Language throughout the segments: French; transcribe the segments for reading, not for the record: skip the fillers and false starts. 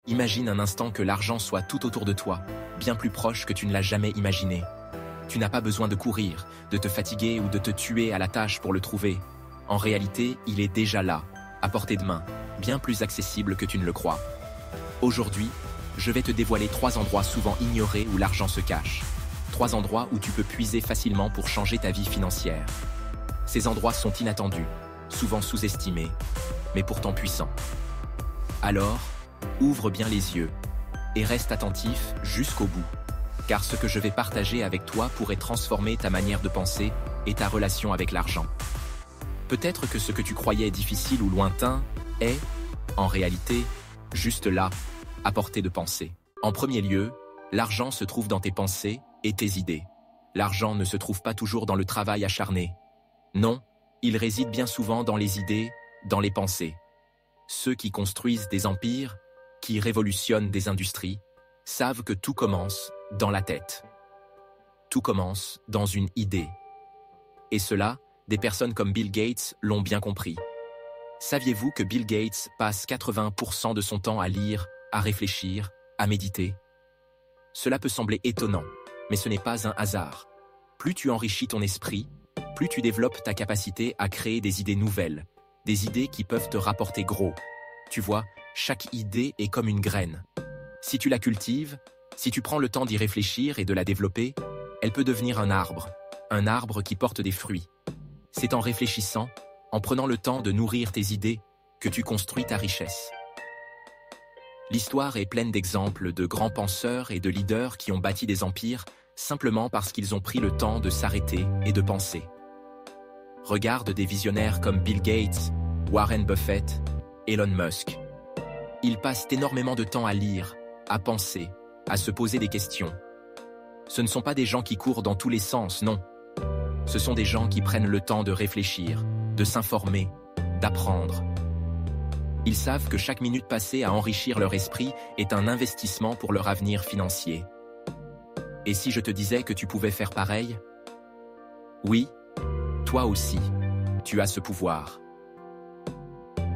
Imagine un instant que l'argent soit tout autour de toi, bien plus proche que tu ne l'as jamais imaginé. Tu n'as pas besoin de courir, de te fatiguer ou de te tuer à la tâche pour le trouver. En réalité, il est déjà là, à portée de main, bien plus accessible que tu ne le crois. Aujourd'hui, je vais te dévoiler 3 endroits souvent ignorés où l'argent se cache. 3 endroits où tu peux puiser facilement pour changer ta vie financière. Ces endroits sont inattendus, souvent sous-estimés, mais pourtant puissants. Alors, ouvre bien les yeux et reste attentif jusqu'au bout, car ce que je vais partager avec toi pourrait transformer ta manière de penser et ta relation avec l'argent. Peut-être que ce que tu croyais difficile ou lointain est, en réalité, juste là, à portée de pensée. En premier lieu, l'argent se trouve dans tes pensées et tes idées. L'argent ne se trouve pas toujours dans le travail acharné. Non, il réside bien souvent dans les idées, dans les pensées. Ceux qui construisent des empires, qui révolutionnent des industries, savent que tout commence dans la tête. Tout commence dans une idée. Et cela, des personnes comme Bill Gates l'ont bien compris. Saviez-vous que Bill Gates passe 80% de son temps à lire, à réfléchir, à méditer? Cela peut sembler étonnant, mais ce n'est pas un hasard. Plus tu enrichis ton esprit, plus tu développes ta capacité à créer des idées nouvelles, des idées qui peuvent te rapporter gros. Tu vois, chaque idée est comme une graine. Si tu la cultives, si tu prends le temps d'y réfléchir et de la développer, elle peut devenir un arbre qui porte des fruits. C'est en réfléchissant, en prenant le temps de nourrir tes idées, que tu construis ta richesse. L'histoire est pleine d'exemples de grands penseurs et de leaders qui ont bâti des empires simplement parce qu'ils ont pris le temps de s'arrêter et de penser. Regarde des visionnaires comme Bill Gates, Warren Buffett, Elon Musk. Ils passent énormément de temps à lire, à penser, à se poser des questions. Ce ne sont pas des gens qui courent dans tous les sens, non. Ce sont des gens qui prennent le temps de réfléchir, de s'informer, d'apprendre. Ils savent que chaque minute passée à enrichir leur esprit est un investissement pour leur avenir financier. Et si je te disais que tu pouvais faire pareil? Oui, toi aussi, tu as ce pouvoir.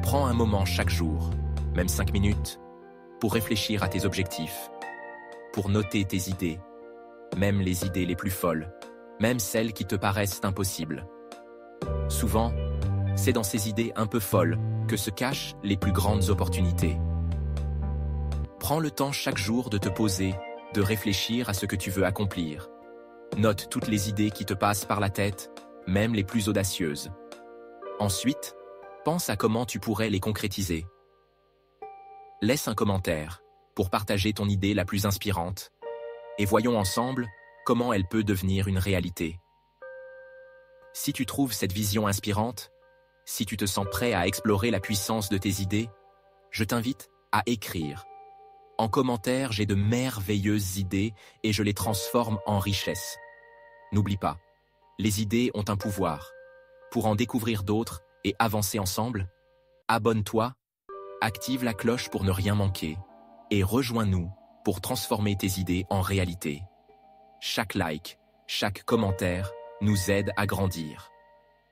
Prends un moment chaque jour, même 5 minutes, pour réfléchir à tes objectifs, pour noter tes idées, même les idées les plus folles, même celles qui te paraissent impossibles. Souvent, c'est dans ces idées un peu folles que se cachent les plus grandes opportunités. Prends le temps chaque jour de te poser, de réfléchir à ce que tu veux accomplir. Note toutes les idées qui te passent par la tête, même les plus audacieuses. Ensuite, pense à comment tu pourrais les concrétiser. Laisse un commentaire pour partager ton idée la plus inspirante et voyons ensemble comment elle peut devenir une réalité. Si tu trouves cette vision inspirante, si tu te sens prêt à explorer la puissance de tes idées, je t'invite à écrire. En commentaire, j'ai de merveilleuses idées et je les transforme en richesse. N'oublie pas, les idées ont un pouvoir. Pour en découvrir d'autres et avancer ensemble, abonne-toi, active la cloche pour ne rien manquer et rejoins-nous pour transformer tes idées en réalité. Chaque like, chaque commentaire nous aide à grandir.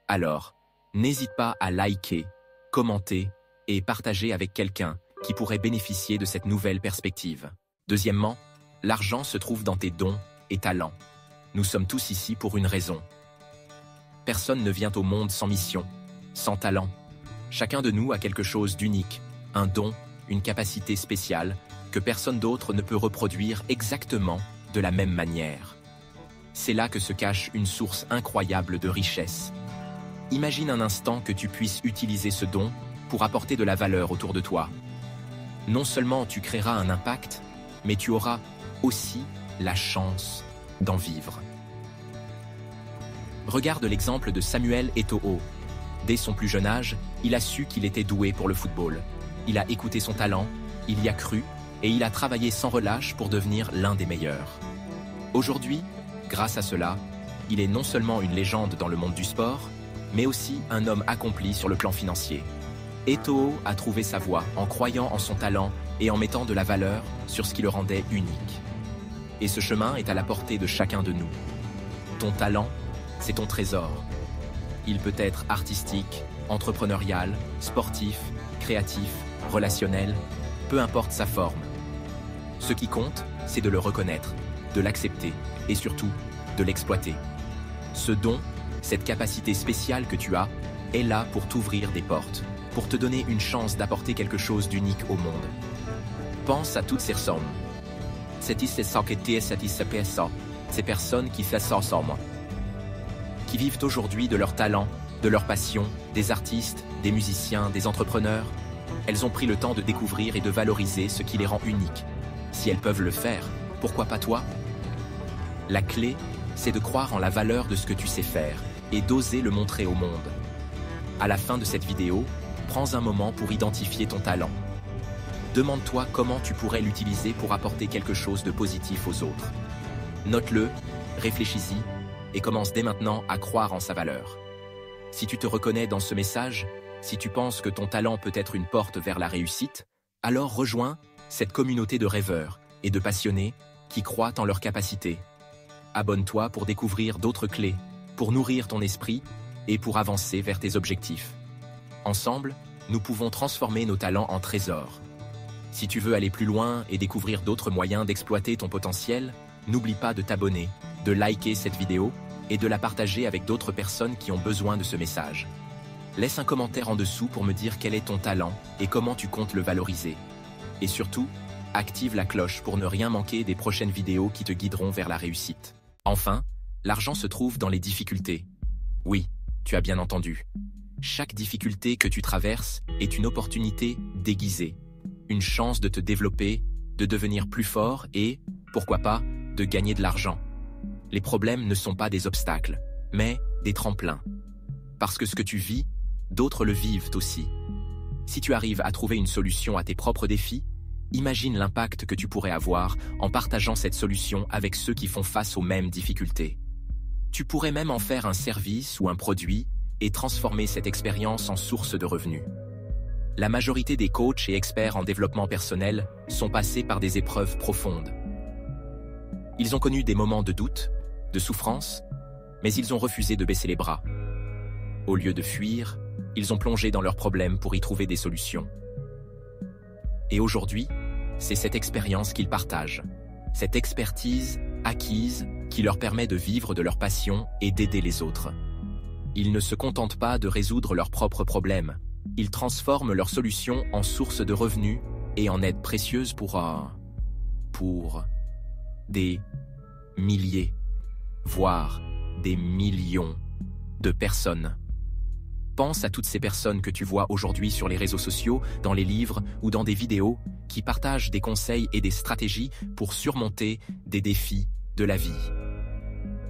Alors, n'hésite pas à liker, commenter et partager avec quelqu'un qui pourrait bénéficier de cette nouvelle perspective. Deuxièmement, l'argent se trouve dans tes dons et talents. Nous sommes tous ici pour une raison. Personne ne vient au monde sans mission, sans talent. Chacun de nous a quelque chose d'unique, un don, une capacité spéciale que personne d'autre ne peut reproduire exactement de la même manière. C'est là que se cache une source incroyable de richesse. Imagine un instant que tu puisses utiliser ce don pour apporter de la valeur autour de toi. Non seulement tu créeras un impact, mais tu auras aussi la chance d'en vivre. Regarde l'exemple de Samuel Eto'o. Dès son plus jeune âge, il a su qu'il était doué pour le football. Il a écouté son talent, il y a cru et il a travaillé sans relâche pour devenir l'un des meilleurs. Aujourd'hui, grâce à cela, il est non seulement une légende dans le monde du sport, mais aussi un homme accompli sur le plan financier. Eto'o a trouvé sa voie en croyant en son talent et en mettant de la valeur sur ce qui le rendait unique. Et ce chemin est à la portée de chacun de nous. Ton talent, c'est ton trésor. Il peut être artistique, entrepreneurial, sportif, créatif, relationnel, peu importe sa forme. Ce qui compte, c'est de le reconnaître, de l'accepter et surtout, de l'exploiter. Ce don, cette capacité spéciale que tu as, est là pour t'ouvrir des portes, pour te donner une chance d'apporter quelque chose d'unique au monde. Pense à toutes ces personnes. Ces personnes qui font ça ensemble, qui vivent aujourd'hui de leur talent, de leur passion, des artistes, des musiciens, des entrepreneurs. Elles ont pris le temps de découvrir et de valoriser ce qui les rend uniques. Si elles peuvent le faire, pourquoi pas toi? La clé, c'est de croire en la valeur de ce que tu sais faire et d'oser le montrer au monde. À la fin de cette vidéo, prends un moment pour identifier ton talent. Demande-toi comment tu pourrais l'utiliser pour apporter quelque chose de positif aux autres. Note-le, réfléchis-y et commence dès maintenant à croire en sa valeur. Si tu te reconnais dans ce message, si tu penses que ton talent peut être une porte vers la réussite, alors rejoins cette communauté de rêveurs et de passionnés qui croient en leurs capacités. Abonne-toi pour découvrir d'autres clés, pour nourrir ton esprit et pour avancer vers tes objectifs. Ensemble, nous pouvons transformer nos talents en trésors. Si tu veux aller plus loin et découvrir d'autres moyens d'exploiter ton potentiel, n'oublie pas de t'abonner, de liker cette vidéo et de la partager avec d'autres personnes qui ont besoin de ce message. Laisse un commentaire en dessous pour me dire quel est ton talent et comment tu comptes le valoriser. Et surtout, active la cloche pour ne rien manquer des prochaines vidéos qui te guideront vers la réussite. Enfin, l'argent se trouve dans les difficultés. Oui, tu as bien entendu. Chaque difficulté que tu traverses est une opportunité déguisée, une chance de te développer, de devenir plus fort et, pourquoi pas, de gagner de l'argent. Les problèmes ne sont pas des obstacles, mais des tremplins. Parce que ce que tu vis, d'autres le vivent aussi. Si tu arrives à trouver une solution à tes propres défis, imagine l'impact que tu pourrais avoir en partageant cette solution avec ceux qui font face aux mêmes difficultés. Tu pourrais même en faire un service ou un produit et transformer cette expérience en source de revenus. La majorité des coachs et experts en développement personnel sont passés par des épreuves profondes. Ils ont connu des moments de doute, de souffrance, mais ils ont refusé de baisser les bras. Au lieu de fuir, ils ont plongé dans leurs problèmes pour y trouver des solutions. Et aujourd'hui, c'est cette expérience qu'ils partagent, cette expertise acquise qui leur permet de vivre de leur passion et d'aider les autres. Ils ne se contentent pas de résoudre leurs propres problèmes, ils transforment leurs solutions en source de revenus et en aide précieuse pour des milliers, voire des millions de personnes. Pense à toutes ces personnes que tu vois aujourd'hui sur les réseaux sociaux, dans les livres ou dans des vidéos qui partagent des conseils et des stratégies pour surmonter des défis de la vie.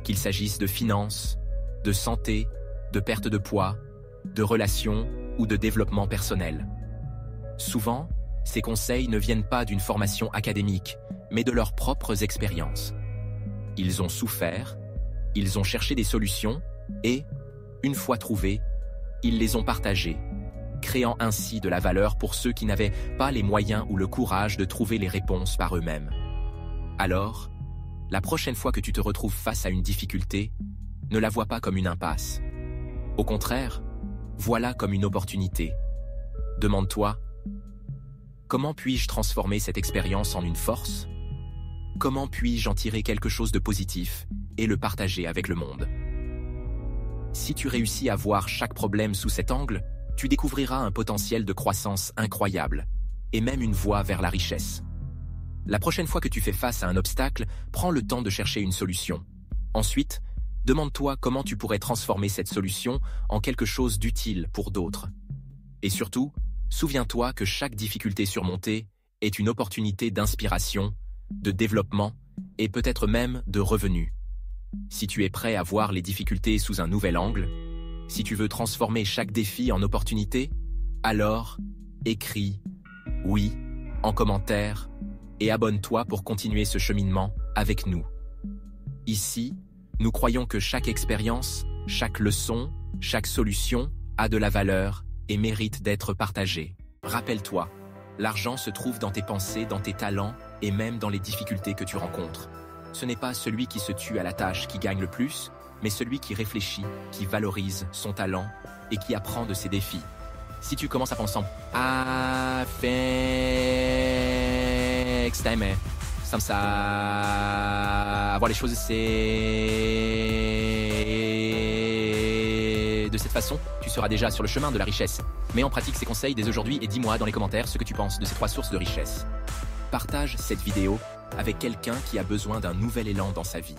Qu'il s'agisse de finances, de santé, de perte de poids, de relations ou de développement personnel. Souvent, ces conseils ne viennent pas d'une formation académique, mais de leurs propres expériences. Ils ont souffert, ils ont cherché des solutions et, une fois trouvées, ils les ont partagées, créant ainsi de la valeur pour ceux qui n'avaient pas les moyens ou le courage de trouver les réponses par eux-mêmes. Alors, la prochaine fois que tu te retrouves face à une difficulté, ne la vois pas comme une impasse. Au contraire, vois-la comme une opportunité. Demande-toi, comment puis-je transformer cette expérience en une force? Comment puis-je en tirer quelque chose de positif et le partager avec le monde? Si tu réussis à voir chaque problème sous cet angle, tu découvriras un potentiel de croissance incroyable, et même une voie vers la richesse. La prochaine fois que tu fais face à un obstacle, prends le temps de chercher une solution. Ensuite, demande-toi comment tu pourrais transformer cette solution en quelque chose d'utile pour d'autres. Et surtout, souviens-toi que chaque difficulté surmontée est une opportunité d'inspiration, de développement et peut-être même de revenus. Si tu es prêt à voir les difficultés sous un nouvel angle, si tu veux transformer chaque défi en opportunité, alors écris « oui » en commentaire et abonne-toi pour continuer ce cheminement avec nous. Ici, nous croyons que chaque expérience, chaque leçon, chaque solution a de la valeur et mérite d'être partagée. Rappelle-toi, l'argent se trouve dans tes pensées, dans tes talents et même dans les difficultés que tu rencontres. Ce n'est pas celui qui se tue à la tâche qui gagne le plus, mais celui qui réfléchit, qui valorise son talent et qui apprend de ses défis. Si tu commences à penser « Ah, next time, Comme ça, voir les choses, c'est... De cette façon, tu seras déjà sur le chemin de la richesse. Mets en pratique ces conseils dès aujourd'hui et dis-moi dans les commentaires ce que tu penses de ces 3 sources de richesse. Partage cette vidéo avec quelqu'un qui a besoin d'un nouvel élan dans sa vie.